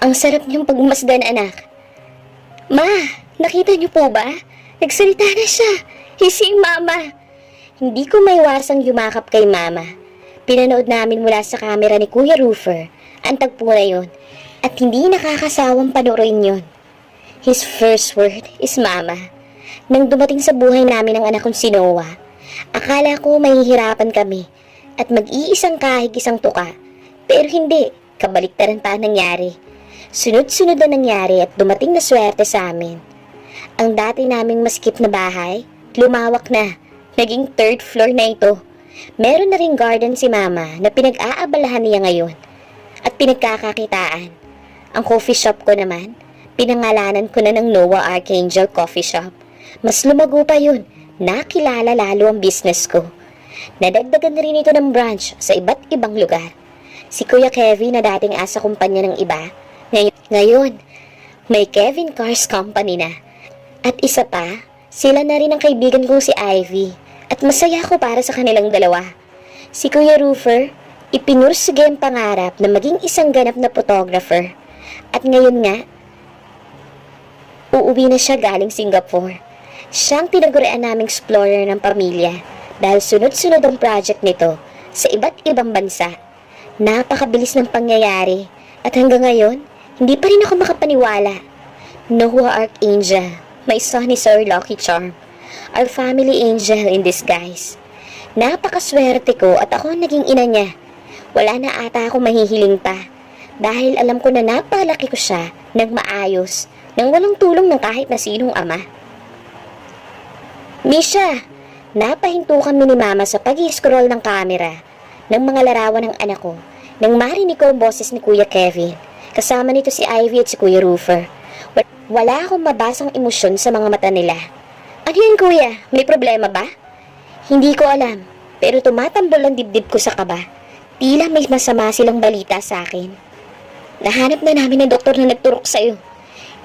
Ang sarap niyong pagmasdan, anak. Ma, nakita niyo po ba? Nagsalita na siya. Hising mama. Hindi ko maiwasang yumakap kay mama. Pinanood namin mula sa kamera ni Kuya Roofer ang tagpo na yun. At hindi nakakasawang panoorin yun. His first word is mama. Nang dumating sa buhay namin ang anak kong si Noah, akala ko mahihirapan kami at mag-iisang kahig isang tuka. Pero hindi, kabaliktaran pa ang nangyari. Sunod-sunod na nangyari at dumating na swerte sa amin. Ang dati naming maskip na bahay, lumawak na. Naging third floor na ito. Meron na ring garden si mama na pinag-aabalahan niya ngayon at pinagkakakitaan. Ang coffee shop ko naman, pinangalanan ko na ng Noah Archangel Coffee Shop. Mas lumago pa yun, nakilala lalo ang business ko. Nadagdagan na rin ito ng branch sa iba't ibang lugar. Si Kuya Kevin na dating asa kumpanya ng iba, ngayon, may Kevin Cars Company na. At isa pa, sila na rin ang kaibigan kong si Ivy. At masaya ako para sa kanilang dalawa. Si Kuya Roofer, ipinursige ang pangarap na maging isang ganap na photographer. At ngayon nga, uuwi na siya galing Singapore. Siyang tinagurian naming explorer ng pamilya dahil sunod-sunod ang project nito sa iba't ibang bansa. Napakabilis ng pangyayari at hanggang ngayon, hindi pa rin ako makapaniwala. Noah Archangel, my son is our lucky charm. Our family angel in disguise. Napakaswerte ko at ako ang naging ina niya. Wala na ata ako mahihiling pa. Dahil alam ko na napalaki ko siya ng maayos, nang walang tulong ng kahit na sinong ama. Misha, napahinto kami ni mama sa pag-i-scroll ng camera ng mga larawan ng anak ko nang marinig ko ang boses ni Kuya Kevin. Kasama nito si Ivy at si Kuya Roofer. Wala akong mabasang emosyon sa mga mata nila. Ano yun, Kuya? May problema ba? Hindi ko alam, pero tumatambol ang dibdib ko sa kaba. Tila may masama silang balita sa akin. Nahanap na namin ng doktor na nagturok sa'yo.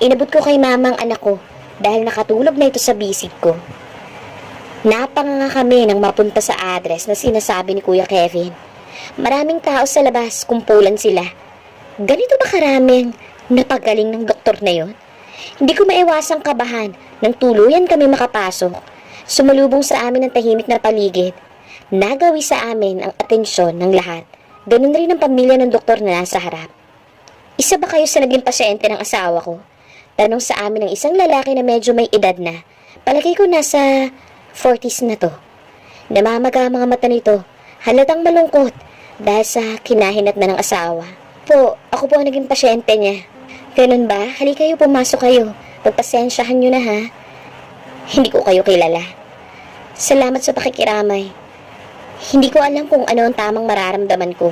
Inabot ko kay mama ang anak ko dahil nakatulog na ito sa bisig ko. Napanganga kami nang mapunta sa address na sinasabi ni Kuya Kevin. Maraming tao sa labas, kumpulan sila. Ganito ba karaming napagaling ng doktor na yon? Hindi ko maiwasang kabahan nang tuluyan kami makapasok. Sumalubong sa amin ang tahimik na paligid. Nagawi sa amin ang atensyon ng lahat. Ganun rin ang pamilya ng doktor na nasa harap. Isa ba kayo sa naging pasyente ng asawa ko? Tanong sa amin ng isang lalaki na medyo may edad na. Palagay ko nasa 40s na to. Namamaga ang mga mata nito. Halatang malungkot dahil sa kinahinat na ng asawa. Po, ako po ang naging pasyente niya. Ganun ba? Halika kayo, pumasok kayo. Pagpasensyahan nyo na ha. Hindi ko kayo kilala. Salamat sa pakikiramay. Hindi ko alam kung ano ang tamang mararamdaman ko.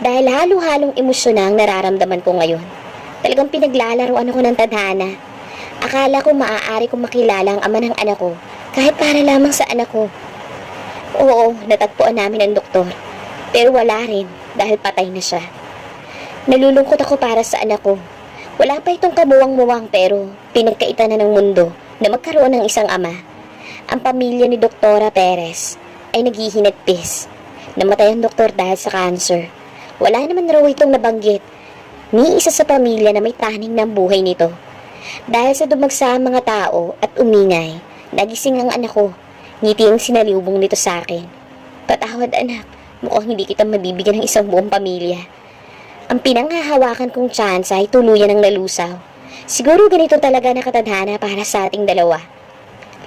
Dahil halo-halong emosyon na ang nararamdaman ko ngayon. Talagang pinaglalaroan ako ng tadhana. Akala ko maaari kong makilala ang ama ng anak ko kahit para lamang sa anak ko. Oo, natagpuan namin ang doktor. Pero wala rin dahil patay na siya. Nalulungkot ako para sa anak ko. Wala pa itong kamuwang-muwang pero pinagkaitan na ng mundo na magkaroon ng isang ama. Ang pamilya ni Doktora Perez ay naghihinagpis. Namatay ang doktor dahil sa cancer. Wala naman raw itong nabanggit ni isa sa pamilya na may taning ng buhay nito. Dahil sa dumagsa ang mga tao at umingay, nagising ang anak ko. Ngiti ang sinalubong nito sa akin. Patawad anak, mukhang hindi kita mabibigyan ng isang buong pamilya. Ang pinanghahawakan kong tsansa ay tuluyan ng nalusaw. Siguro ganito talaga nakatadhana para sa ating dalawa.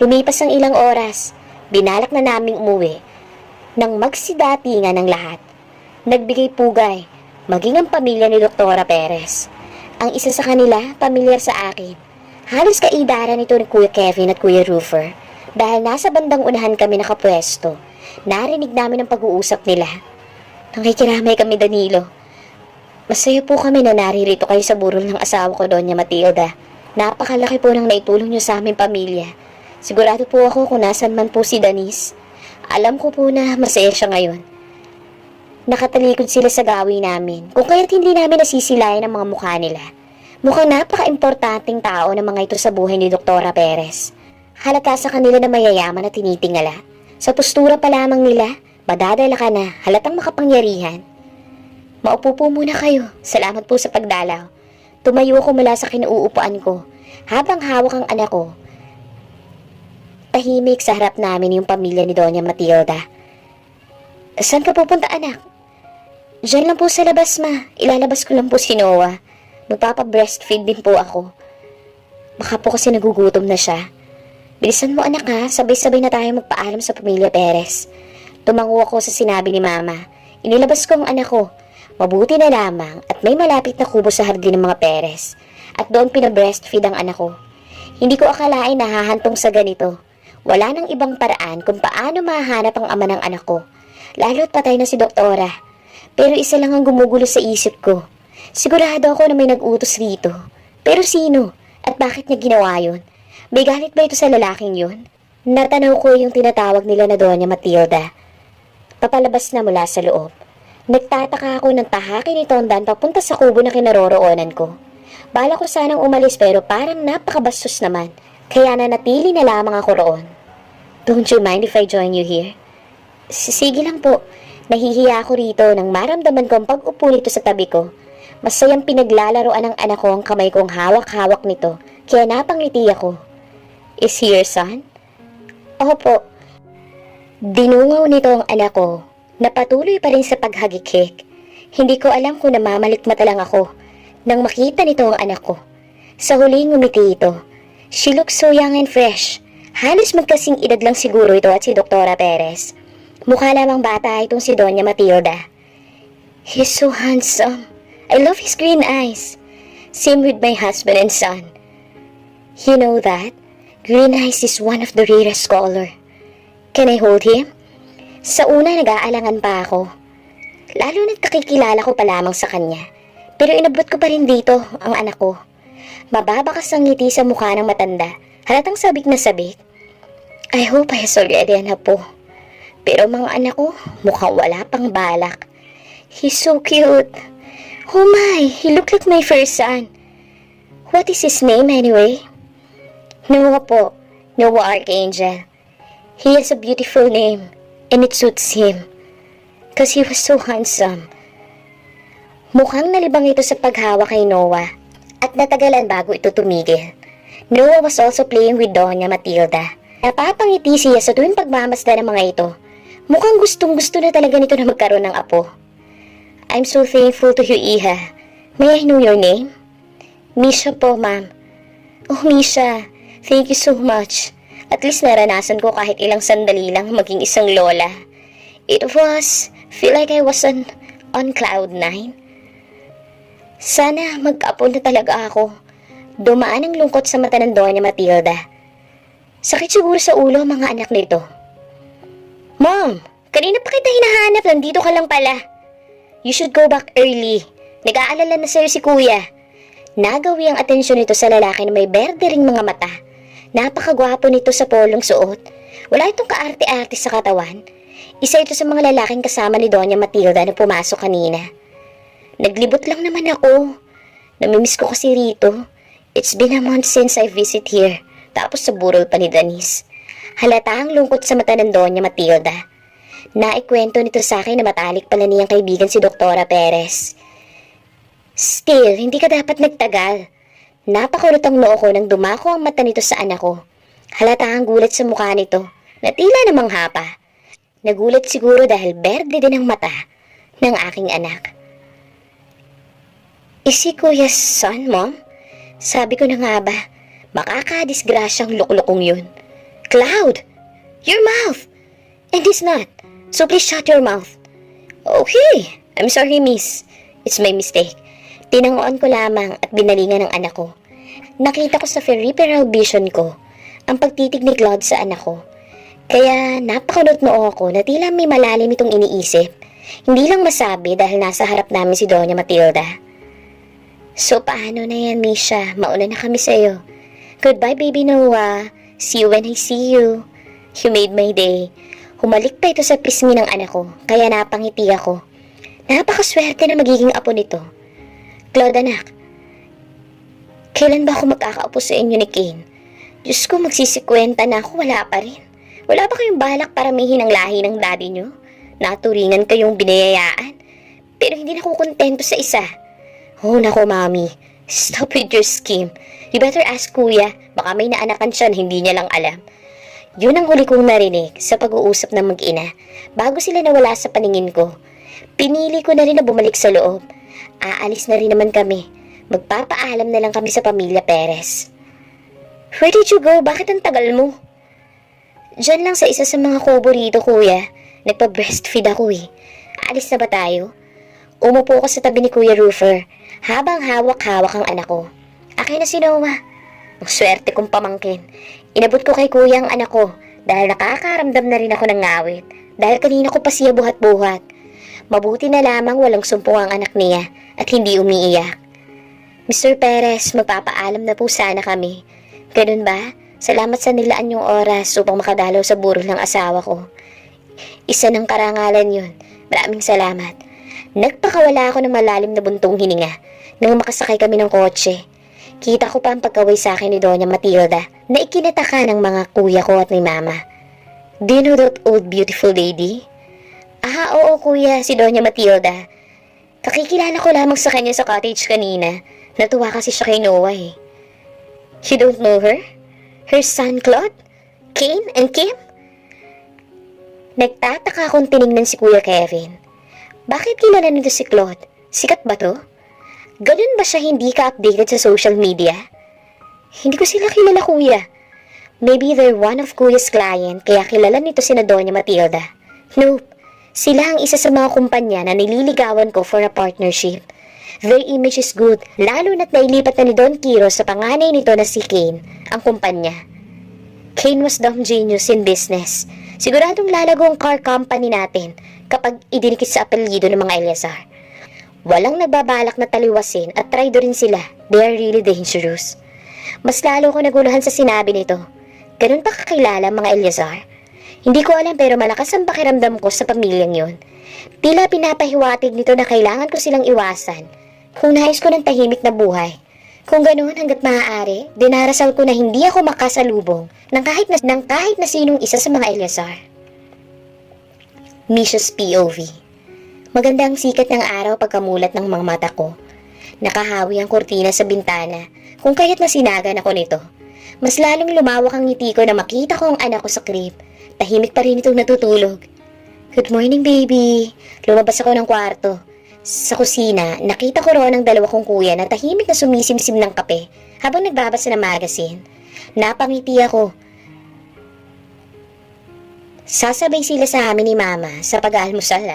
Lumipas ang ilang oras, binalak na naming umuwi. Nang magsidatingan ng lahat, nagbigay pugay, maging ang pamilya ni Doktora Perez. Ang isa sa kanila, pamilyar sa akin. Halos kaidaran ito ni Kuya Kevin at Kuya Roofer. Dahil nasa bandang unahan kami nakapwesto, narinig namin ang pag-uusap nila. Nakikiramay kami, Danilo. Masaya po kami na naririto kayo sa burol ng asawa ko, Doña Matilda. Napakalaki po ng naitulong niyo sa aming pamilya. Sigurado po ako kung nasan man po si Denise. Alam ko po na masaya siya ngayon. Nakatalikod sila sa gawi namin, kung kaya't hindi namin nasisilayan ang mga mukha nila. Mukhang napaka-importanting tao ng mga ito sa buhay ni Doktora Perez. Halata sa kanila na mayayaman at tinitingala. Sa postura pa lamang nila, madadala ka na, halatang makapangyarihan. Maupo po muna kayo. Salamat po sa pagdalaw. Tumayo ako mula sa kinauupuan ko habang hawak ang anak ko. Tahimik sa harap namin yung pamilya ni Doña Matilda. Saan ka pupunta, anak? Diyan lang po sa labas, ma. Ilalabas ko lang po si Noah. Magpapa-breastfeed din po ako. Baka po kasi nagugutom na siya. Bilisan mo, anak, ha. Sabay-sabay na tayo magpaalam sa pamilya Perez. Tumango ako sa sinabi ni mama. Inilabas ko ang anak ko. Mabuti na lamang at may malapit na kubo sa hardin ng mga Perez. At doon pinabreastfeed ang anak ko. Hindi ko akalain na hahantong sa ganito. Wala nang ibang paraan kung paano mahanap ang ama ng anak ko. Lalo't patay na si Doktora. Pero isa lang ang gumugulo sa isip ko. Sigurado ako na may nag-utos rito. Pero sino? At bakit niya ginawa yun? May galit ba ito sa lalaking yun? Natanaw ko yung tinatawag nila na Doña Matilda. Papalabas na mula sa loob. Nagtataka ako ng tahaki ni Tondan papunta sa kubo na kinaroroonan ko. Bala ko sanang umalis pero parang napakabastos naman. Kaya nanatili na lamang ako roon. Don't you mind if I join you here? Sige lang po. Nahihiya ako rito nang maramdaman ko ang pag-upo nito sa tabi ko. Masayang pinaglalaroan ng anak ko ang kamay kong hawak-hawak nito. Kaya napangiti ako. Is he your son? Opo. Dinungaw nito ang anak ko. Napatuloy pa rin sa paghagikik. Hindi ko alam kung namamalikmata lang ako nang makita nito ang anak ko. Sa huling ngumiti ito. She looks so young and fresh. Halos magkasing edad lang siguro ito at si Doktora Perez. Mukha lamang bata itong si Doña Matilda. He's so handsome. I love his green eyes. Same with my husband and son. You know that? Green eyes is one of the rarest color. Can I hold him? Sa una nag-aalangan pa ako. Lalo na't kakikilala ko pa lamang sa kanya. Pero inabot ko pa rin dito ang anak ko. Mababakas ang ngiti sa mukha ng matanda. Halatang sabik na sabik. I hope I has already an apo. Pero mga anak ko, mukhang wala pang balak. He's so cute. Oh my, he looked like my first son. What is his name anyway? Noah po. Noah Archangel. He has a beautiful name. And it suits him. Cause he was so handsome. Mukhang nalibang ito sa paghawak kay Noah. At natagalan bago ito tumigil. Noah was also playing with Doña Matilda. Napapangiti siya sa tuwing pagmamasdan ng mga ito. Mukhang gustong-gusto na talaga nito na magkaroon ng apo. I'm so thankful to you, Iha. May I know your name? Misha po, ma'am. Oh, Misha. Thank you so much. At least naranasan ko kahit ilang sandali lang maging isang lola. Feel like I was on cloud 9. Sana mag-apo na talaga ako. Dumaan ang lungkot sa mata ng Doña Matilda. Sakit siguro sa ulo ang mga anak nito. Mom, kanina pa kita hinahanap, nandito ka lang pala. You should go back early. Nag-aalala na sa'yo si kuya. Nagawi ang atensyon nito sa lalaki na may berde ring mga mata. Napakagwapo nito sa polong suot. Wala itong kaarte-arte sa katawan. Isa ito sa mga lalaking kasama ni Doña Matilda na pumasok kanina. Naglibot lang naman ako. Namimiss ko kasi rito. It's been a month since I visit here. Tapos sa burol pa ni Denise. Halata ang lungkot sa mata ng Doña Matilda. Naikwento nito sa akin na matalik pala niyang kaibigan si Doktora Perez. Still, hindi ka dapat nagtagal. Napakulot ang noo ko nang dumako ang mata nito sa anak ko. Halata ang gulat sa mukha nito, na tila namang hapa. Nagulat siguro dahil berde din ang mata ng aking anak. Is he Kuya's son, Mom? Sabi ko na nga ba, makakadisgrasyang luklukong yun. Cloud! Your mouth! And he's not. So please shut your mouth. Okay, I'm sorry, miss. It's my mistake. Tinanguan ko lamang at binalingan ng anak ko. Nakita ko sa peripheral vision ko ang pagtitig ni Claude sa anak ko. Kaya napakunot noo ako na tila may malalim itong iniisip. Hindi lang masabi dahil nasa harap namin si Doña Matilda. So paano na yan, Misha? Mauna na kami sa'yo. Goodbye, baby Noah. See you when I see you. You made my day. Humalik pa ito sa pisngi ng anak ko, kaya napangiti ako. Napakaswerte na magiging apo nito. Claude, anak, kailan ba ako magkakaapo sa inyo ni Kane? Diyos ko, magsisikwenta na ako, wala pa rin. Wala ba kayong balak paramihin ang lahi ng daddy nyo? Naturingan kayong binayayaan. Pero hindi na ako kontento sa isa. Oh, nako, mami. Stop with your scheme. You better ask kuya, baka may naanakan siya na hindi niya lang alam. Yun ang huli kong narinig sa pag-uusap ng mag-ina bago sila nawala sa paningin ko. Pinili ko na rin na bumalik sa loob. Aalis na rin naman kami. Magpapaalam na lang kami sa pamilya Perez. Where did you go? Bakit ang tagal mo? Diyan lang sa isa sa mga kubo rito, kuya. Nagpa-breastfeed ako eh. Aalis na ba tayo? Umupo ko sa tabi ni Kuya Roofer habang hawak-hawak ang anak ko. Akin na si Noah. Ang swerte kong pamangkin. Inabot ko kay kuya ang anak ko dahil nakakaramdam na rin ako ng ngawit. Dahil kanina ko pa siya buhat-buhat. Mabuti na lamang walang sumpong ang anak niya at hindi umiiyak. Mr. Perez, magpapaalam na po sana kami. Ganun ba? Salamat sa nilaan yung oras upang makadalaw sa burol ng asawa ko. Isa ng karangalan yun. Maraming salamat. Nagpakawala ako ng malalim na buntong hininga nang makasakay kami ng kotse. Kita ko pa ang pagkaway sa akin ni Doña Matilda na ikinataka ng mga kuya ko at ni Mama. Do you know that old beautiful lady? Oo kuya, si Doña Matilda. Kakikilala ko lamang sa kanya sa cottage kanina. Natuwa kasi siya kay Noah eh. You don't know her? Her son Claude? Kane and Kim? Nagtataka akong tinignan si Kuya Kevin. Bakit kilala nito si Claude? Sikat ba to? Ganun ba siya hindi ka-updated sa social media? Hindi ko sila kilala, kuya. Maybe they're one of kuya's client kaya kilala nito si Doña Matilda. Nope. Sila ang isa sa mga kumpanya na nililigawan ko for a partnership. Their image is good, lalo na't nailipat na ni Don Quiros sa panganay nito na si Kane, ang kumpanya. Kane was dumb genius in business. Siguradong lalago ang car company natin kapag idinikit sa apelyido ng mga Eleazar. Walang nagbabalak na taliwasin at traido rin sila. They are really dangerous. Mas lalo ko naguluhan sa sinabi nito. Ganun pa kakilala mga Eleazar? Hindi ko alam pero malakas ang pakiramdam ko sa pamilyang yon. Tila pinapahiwatig nito na kailangan ko silang iwasan kung nais ko ng tahimik na buhay. Kung ganoon hanggat maaari, dinarasal ko na hindi ako makasalubong ng kahit na sinong isa sa mga Eleazar. Misha's POV. Magandang sikat ng araw pagkamulat ng mga mata ko. Nakahawi ang kurtina sa bintana kung kaya't nasinagan ako nito. Mas lalong lumawak ang ngiti ko na makita ko ang anak ko sa crib. Tahimik pa rin itong natutulog. Good morning, baby. Lumabas ako ng kwarto. Sa kusina, nakita ko roon ang dalawa kong kuya na tahimik na sumisimsim ng kape habang nagbabasa ng magazine. Napangiti ako. Sasabay sila sa amin ni Mama sa pag-aalmusal.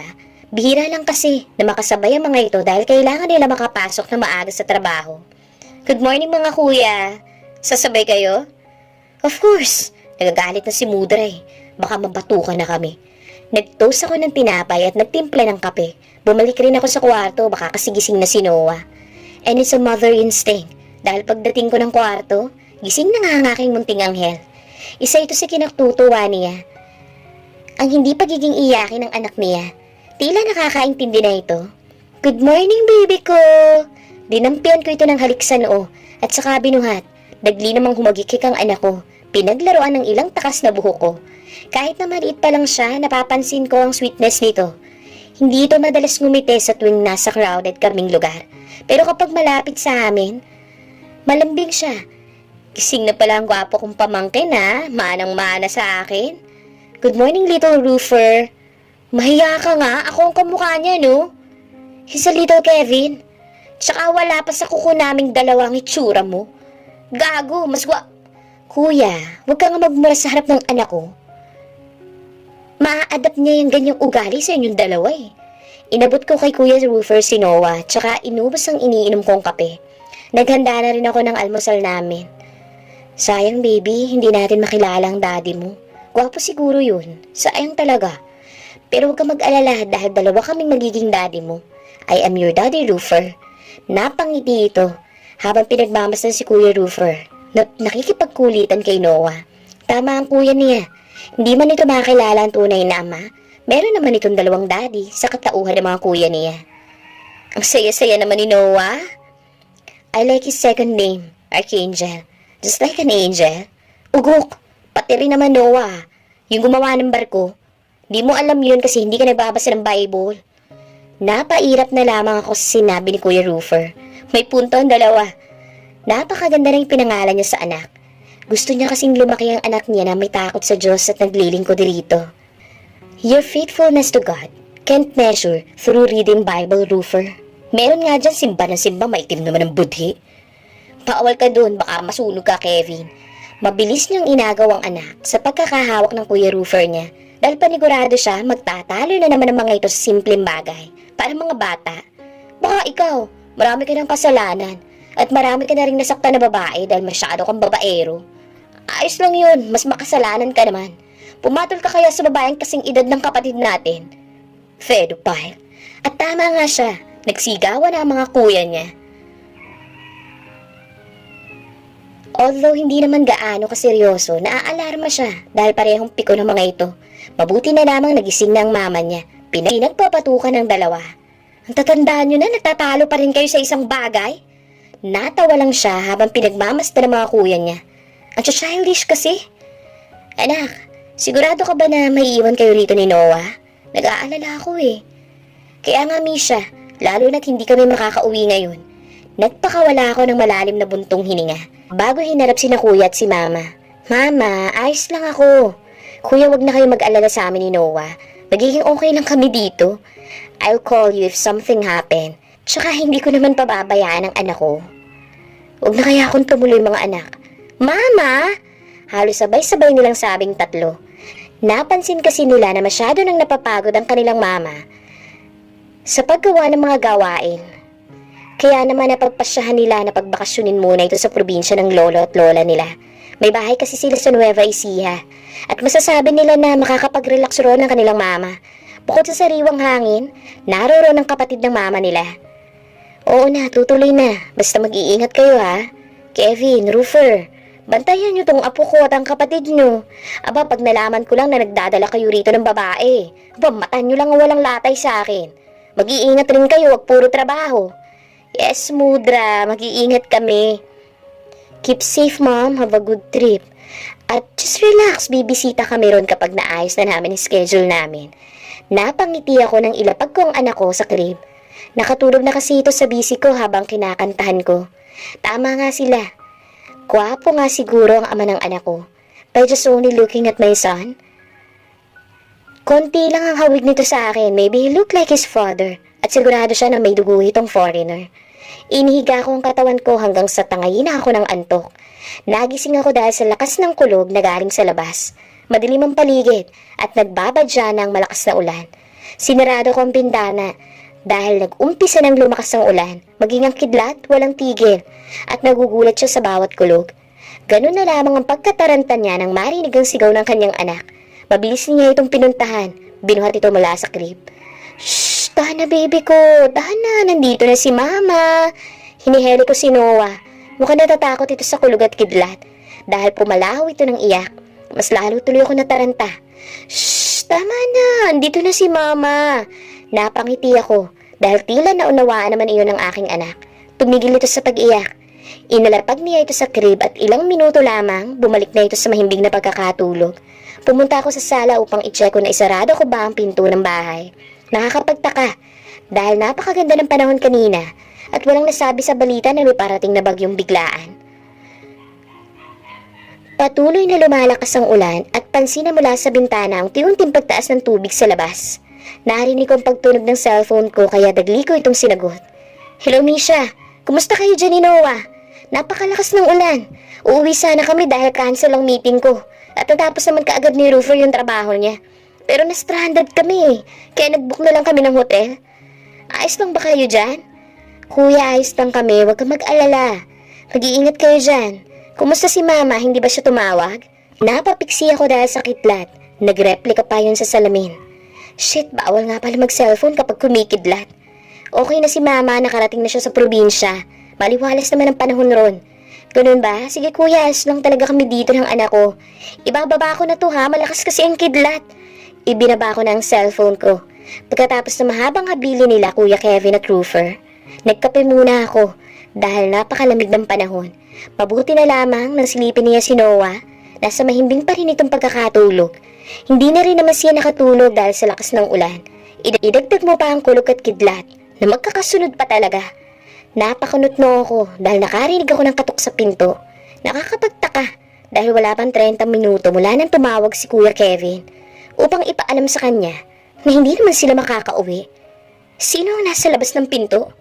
Bihira lang kasi na makasabay ang mga ito dahil kailangan nila makapasok na maaga sa trabaho. Good morning mga kuya. Sasabay kayo? Of course. Nagagalit na si Mudra eh. Baka mabatukan na kami. Nag-toast ako ng tinapay at nagtimpla ng kape. Bumalik rin ako sa kwarto, baka kasi gising na si Noah. And it's a mother instinct. Dahil pagdating ko ng kwarto, gising na nga ang aking munting anghel. Isa ito sa kinaktutuwa niya. Ang hindi pagiging iyakin ng anak niya. Tila nakakaintindi na ito. Good morning, baby ko! Dinampian ko ito ng halik sa noo at saka binuhat. Nagli namang humagikik ang anak ko. Pinaglaruan ng ilang takas na buhok ko. Kahit na maliit pa lang siya, napapansin ko ang sweetness nito. Hindi ito madalas ngumiti sa tuwing nasa crowded kaming lugar. Pero kapag malapit sa amin, malambing siya. Gising na pala ang gwapo kong pamangkin manang-mana sa akin. Good morning, little Roofer. Mahiya ka nga, ako ang kamukha niya, no? He's a little Kevin. Tsaka wala pa sa kuko naming dalawang itsura mo. Gago, mas Kuya, huwag ka nga magmura sa harap ng anak ko. Maa-adapt niya yung ganyang ugali sa inyong dalawa eh. Inabot ko kay Kuya Roofer si Noah, tsaka inubos ang iniinom kong kape. Naghanda na rin ako ng almusal namin. Sayang baby, hindi natin makilala ang daddy mo. Gwapo siguro yun, sayang talaga. Pero huwag ka mag-alala dahil dalawa kaming magiging daddy mo. I am your daddy Roofer. Napangiti ito habang pinagmamasdan si Kuya Roofer. Nakikipagkulitan kay Noah. Tama ang kuya niya. Hindi man ito makakilala ang tunay na ama. Meron naman itong dalawang daddy sa katauhan ng mga kuya niya. Ang saya-saya naman ni Noah. I like his second name, Archangel. Just like an angel. Ugok, pati rin naman Noah. Yung gumawa ng barko. Di mo alam yun kasi hindi ka nagbabasa ng Bible. Napairap na lamang ako sa sinabi ni Kuya Roofer. May punto ang dalawa. Napakaganda ng pinangalan niya sa anak. Gusto niya kasing lumaki ang anak niya na may takot sa Diyos at naglilingkod dito. Your faithfulness to God can't measure through reading Bible, Roofer. Meron nga dyan simba ng simba, maitim naman ang budhi. Paawal ka dun, baka masunog ka, Kevin. Mabilis niyang inagaw ang anak sa pagkakahawak ng Kuya Roofer niya dahil panigurado siya magtatalo na naman ang mga ito sa simpleng bagay. Para mga bata, baka ikaw, marami ka ng kasalanan at marami ka na rin nasaktan na babae dahil masyado kang babaero. Ayos lang yun, mas makasalanan ka naman. Pumatol ka kaya sa babaeng kasing edad ng kapatid natin? Pedophile. At tama nga siya, nagsigawan ang mga kuya niya. Although hindi naman gaano kaseryoso, naaalarma siya dahil parehong piko ng mga ito. Mabuti na lamang nagising na ang mama niya. Pinagpapatukan ng dalawa. Ang tatandaan nyo na, natatalo pa rin kayo sa isang bagay? Natawa lang siya habang pinagmamasta ng mga kuya niya. Ang childish kasi. Anak, sigurado ka ba na maiiwan kayo rito ni Noah? Nag-aalala ako eh. Kaya nga Misha, lalo na't hindi kami makakauwi ngayon. Nagpakawala ako ng malalim na buntong hininga bago hinarap si na kuya at si mama. Mama, ayos lang ako. Kuya, wag na kayo mag-alala sa amin ni Noah. Magiging okay lang kami dito. I'll call you if something happen. Tsaka hindi ko naman pababayaan ang anak ko. Huwag na kaya akong tumuloy mga anak. Mama! Halos sabay-sabay nilang sabing tatlo. Napansin kasi nila na masyado nang napapagod ang kanilang mama sa paggawa ng mga gawain. Kaya naman napagpasyahan nila na pagbakasyonin muna ito sa probinsya ng lolo at lola nila. May bahay kasi sila sa Nueva Ecija at masasabi nila na makakapag-relax roon ang kanilang mama. Bukod sa sariwang hangin, naroroon ang kapatid ng mama nila. Oo na, tutuloy na. Basta mag-iingat kayo ha. Kevin, Roofer, bantayan nyo tong apo ko at ang kapatid nyo. Aba, pag nalaman ko lang na nagdadala kayo rito ng babae, aba, matan nyo lang ang walang latay sa akin. Mag-iingat rin kayo, wag puro trabaho. Yes, Mudra, mag-iingat kami. Keep safe, Mom. Have a good trip. At just relax, bibisita kami ron kapag naayos na namin ang schedule namin. Napangiti ako nang ilapag ko ang anak ko sa crib. Nakatulog na kasi ito sa bisi ko habang kinakantahan ko. Tama nga sila. Gwapo nga siguro ang ama ng anak ko. By just only looking at my son. Konti lang ang hawig nito sa akin. Maybe he look like his father. At sigurado siya na may dugo itong foreigner. Inihiga ko ang katawan ko hanggang sa tangayin na ako ng antok. Nagising ako dahil sa lakas ng kulog na galing sa labas. Madilim ang paligid at nagbabadya ng malakas na ulan. Sinarado ko ang bintana dahil nag-umpisa ng lumakas ng ulan. Maging ang kidlat, walang tigil at nagugulat siya sa bawat kulog. Ganun na lamang ang pagkataranta niya nang marinig ang sigaw ng kanyang anak. Mabilis niya itong pinuntahan. Binuhat ito mula sa crib. Shh! Tahan na baby ko! Tahan na! Nandito na si mama! Hiniheli ko si Noah. Mukhang natatakot ito sa kulog at kidlat. Dahil pumalaw ito ng iyak. Mas lalo tuloy ako nataranta. Shh! Tama na! Andito na si mama! Napangiti ako dahil tila naunawaan naman iyon ng aking anak. Tumigil ito sa pag-iyak. Inalapag niya ito sa crib at ilang minuto lamang bumalik na ito sa mahimbing na pagkakatulog. Pumunta ako sa sala upang i-check kung naisarado ko ba ang pinto ng bahay. Nakakapagtaka dahil napakaganda ng panahon kanina at walang nasabi sa balita na may parating na bagyong biglaan. Patuloy na lumalakas ang ulan at pansin na mula sa bintana ang tiunting pagtaas ng tubig sa labas. Narinig ko ang pagtunog ng cellphone ko kaya dagli ko itong sinagot. Hello Misha, kumusta kayo dyan ni Noah? Napakalakas ng ulan. Uuwi sana kami dahil cancel ang meeting ko at natapos naman kaagad ni Roofer yung trabaho niya. Pero na-stranded kami kaya nag-book na lang kami ng hotel. Ayos lang ba kayo dyan? Kuya, ayos lang kami, huwag kang mag-alala. Mag-iingat kayo dyan. Kumusta si mama, hindi ba siya tumawag? Napapiksi ako dahil sa kitlat. Nagreplika pa yun sa salamin. Shit, bawal nga pala mag-cellphone kapag kumikidlat. Okay na si mama, nakarating na siya sa probinsya. Maliwalas naman ang panahon ron. Ganun ba? Sige kuya, ayos lang talaga kami dito ng anak ko. Ibababa ko na to ha, malakas kasi ang kidlat. Ibinaba ko na ang cellphone ko. Pagkatapos na mahabang habili nila Kuya Kevin at Roofer, nagkape muna ako dahil napakalamig ng panahon. Mabuti na lamang nang silipin niya si Noah. Nasa mahimbing pa rin itong pagkakatulog. Hindi na rin naman siya nakatulog dahil sa lakas ng ulan. Idagdag mo pa ang kulog at kidlat na magkakasunod pa talaga. Napakunot-no ako dahil nakarinig ako ng katok sa pinto. Nakakapagtaka dahil wala pang 30 minuto mula nang tumawag si Kuya Kevin upang ipaalam sa kanya na hindi naman sila makakauwi. Sino ang nasa labas ng pinto?